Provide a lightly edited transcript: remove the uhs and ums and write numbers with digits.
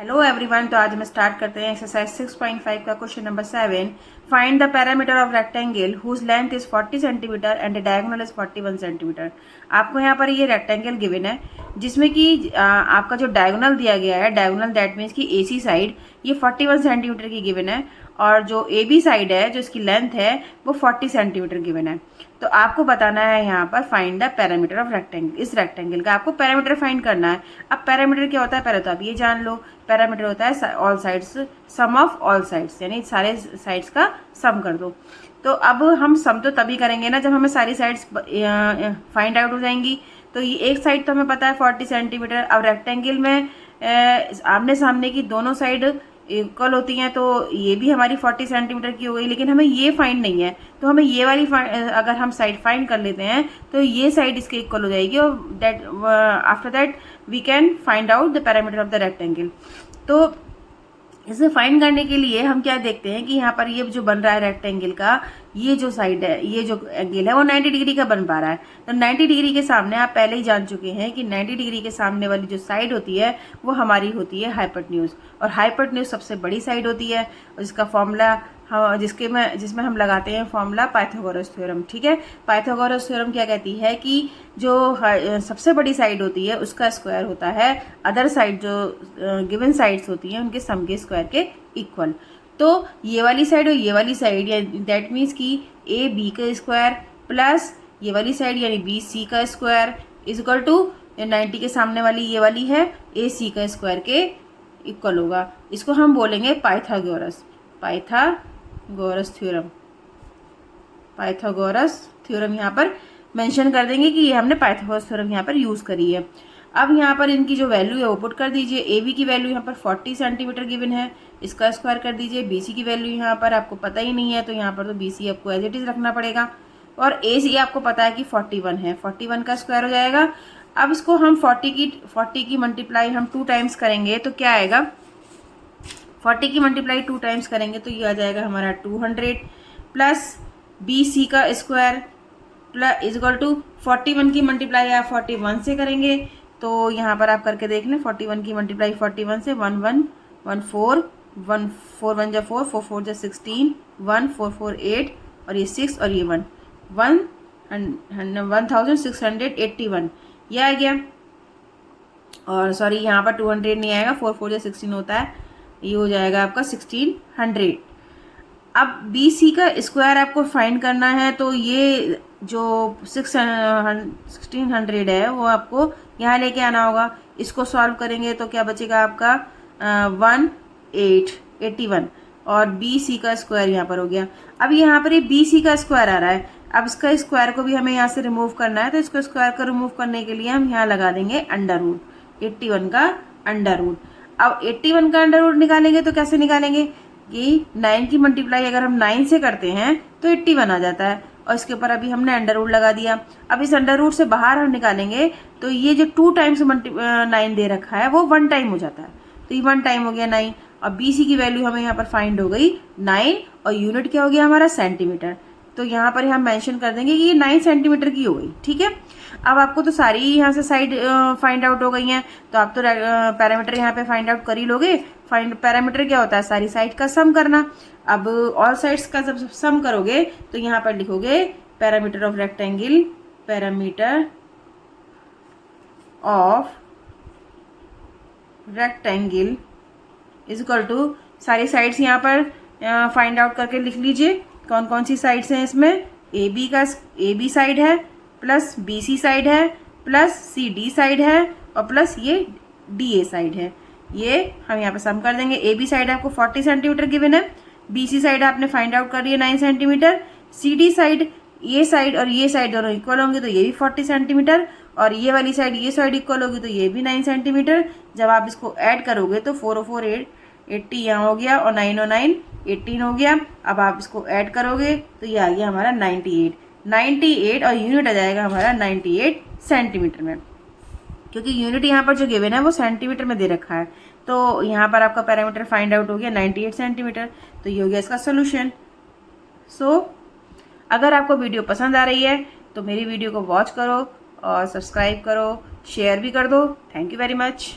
Hello everyone, तो आज हम स्टार्ट करते हैं एक्सरसाइज 6.5 का question number 7। Find the parameter of rectangle whose length is 40 centimetre and diagonal is 41 centimetre. आपको यहाँ पर ये रेक्टेंगल गिवन है जिसमें कि आपका जो डायगोनल दिया गया है, डायगोनल दैट मीन्स की एसी साइड, ये 41 सेंटीमीटर की गिवन है और जो ए बी साइड है जो इसकी लेंथ है वो 40 सेंटीमीटर गिवन है। तो आपको बताना है यहाँ पर find the parameter of rectangle. इस रेक्टेंगल का आपको पैरामीटर फाइंड करना है। अब पैरामीटर क्या होता है पहले तो आप ये जान लो। पैरामीटर होता है all sides, sum of all sides, यानी सारे साइड्स का सम कर दो। तो अब हम सम तो तभी करेंगे ना जब हमें सारी साइड्स फाइंड आउट हो जाएंगी। तो ये एक साइड तो हमें पता है 40 सेंटीमीटर। अब रेक्टेंगल में आमने सामने की दोनों साइड इक्वल होती हैं, तो ये भी हमारी 40 सेंटीमीटर की हो गई, लेकिन हमें ये फाइंड नहीं है। तो हमें ये वाली अगर हम साइड फाइंड कर लेते हैं तो ये साइड इसके इक्वल हो जाएगी और that after that we can find out the parameter of the rectangle. तो इसे फाइंड करने के लिए हम क्या देखते हैं कि यहाँ पर ये जो बन रहा है रेक्टेंगल का, ये जो साइड है, ये जो एंगल है वो 90 डिग्री का बन पा रहा है। तो 90 डिग्री के सामने आप पहले ही जान चुके हैं कि 90 डिग्री के सामने वाली जो साइड होती है वो हमारी होती है हाइपोटेन्यूज, और हाइपोटेन्यूज सबसे बड़ी साइड होती है और जिसका फॉर्मूला जिसमें हम लगाते हैं फॉर्मूला पाइथागोरस थ्योरम। ठीक है, पाइथागोरस थ्योरम क्या कहती है कि जो सबसे बड़ी साइड होती है उसका स्क्वायर होता है अदर साइड जो गिवन साइड्स होती हैं उनके सम के स्क्वायर के इक्वल। तो ये वाली साइड और ये वाली साइड, या दैट मीन्स कि ए बी का स्क्वायर प्लस ये वाली साइड यानी बी सी का स्क्वायर इज इक्वल टू 90 के सामने वाली ये वाली है ए सी का स्क्वायर के इक्वल होगा। इसको हम बोलेंगे पाइथागोरस थ्योरम। पाइथागोरस थ्योरम यहाँ पर मेंशन कर देंगे कि ये हमने पाइथागोरस थ्योरम यहाँ पर यूज़ करी है। अब यहाँ पर इनकी जो वैल्यू है वो पुट कर दीजिए। ए बी की वैल्यू यहाँ पर 40 सेंटीमीटर गिवन है, इसका स्क्वायर कर दीजिए। बी सी की वैल्यू यहाँ पर आपको पता ही नहीं है तो यहाँ पर तो बी सी आपको एज इट इज रखना पड़ेगा, और ए सी आपको पता है कि 41 है, 41 का स्क्वायर हो जाएगा। अब इसको हम 40 की मल्टीप्लाई हम 2 टाइम्स करेंगे तो क्या आएगा, 40 की मल्टीप्लाई 2 टाइम्स करेंगे तो ये आ जाएगा हमारा 200 प्लस बी सी का square plus is equal to 41 की मल्टीप्लाई आप 41 से करेंगे तो यहाँ पर आप करके देख लें। 41 की मल्टीप्लाई 41 से 1 1 1 4 1 4 1 जा 4 4 4 जा 16 1 4 4 8 और ये 6 और ये 1 1681 ये आ गया। और सॉरी यहाँ पर 200 नहीं आएगा, 4 4 जा 16 होता है, ये हो जाएगा आपका 1600। अब बी सी का स्क्वायर आपको फाइंड करना है तो ये जो 1600 है वो आपको यहाँ लेके आना होगा। इसको सॉल्व करेंगे तो क्या बचेगा आपका 1881 और बी सी का स्क्वायर यहाँ पर हो गया। अब यहाँ पर ये बी सी का स्क्वायर आ रहा है, अब इसका स्क्वायर को भी हमें यहाँ से रिमूव करना है। तो इसको स्क्वायर को रिमूव करने के लिए हम यहाँ लगा देंगे अंडर रूट, 81 का अंडर रूट। अब 81 का अंडर रूट निकालेंगे तो कैसे निकालेंगे कि 9 की मल्टीप्लाई अगर हम 9 से करते हैं तो 81 आ जाता है, और इसके ऊपर अभी हमने अंडर रूट लगा दिया। अब इस अंडर रूट से बाहर हम निकालेंगे तो ये जो 2 टाइम्स 9 दे रखा है वो 1 टाइम हो जाता है, तो ये 1 टाइम हो गया 9। और बी सी की वैल्यू हमें यहाँ पर फाइंड हो गई 9 और यूनिट क्या हो गया हमारा सेंटीमीटर। तो यहाँ पर हम मेंशन कर देंगे कि ये 9 सेंटीमीटर की हो गई। ठीक है, अब आपको तो सारी यहाँ से साइड फाइंड आउट हो गई हैं, तो आप तो पैरामीटर यहाँ पे फाइंड आउट कर ही लोगे। पैरामीटर क्या होता है, सारी साइड का सम करना। अब ऑल साइड्स का जब सम करोगे तो यहाँ पर लिखोगे parameter of rectangle, parameter of rectangle is equal to सारी साइड्स यहाँ पर फाइंड आउट करके लिख लीजिए कौन कौन सी साइड्स हैं इसमें। ए बी साइड है प्लस बी सी साइड है प्लस सी डी साइड है और प्लस ये डी ए साइड है। ये हम यहाँ पे सम कर देंगे। ए बी साइड आपको 40 सेंटीमीटर गिवन है, बी सी साइड आपने फाइंड आउट कर लिया 9 सेंटीमीटर, सी डी साइड ये साइड और ये साइड दोनों इक्वल होंगे तो ये भी 40 सेंटीमीटर, और ये वाली साइड ये साइड इक्वल होगी तो ये भी 9 सेंटीमीटर। जब आप इसको ऐड करोगे तो 4 और 4 80 यहाँ हो गया और 9 और 9 18 हो गया। अब आप इसको ऐड करोगे तो ये आ गया हमारा 98 और यूनिट आ जाएगा हमारा 98 सेंटीमीटर में, क्योंकि यूनिट यहाँ पर जो गिवन है वो सेंटीमीटर में दे रखा है। तो यहाँ पर आपका पैरामीटर फाइंड आउट हो गया 98 सेंटीमीटर, तो ये हो गया इसका सोल्यूशन। अगर आपको वीडियो पसंद आ रही है तो मेरी वीडियो को वॉच करो और सब्सक्राइब करो, शेयर भी कर दो। Thank you very much.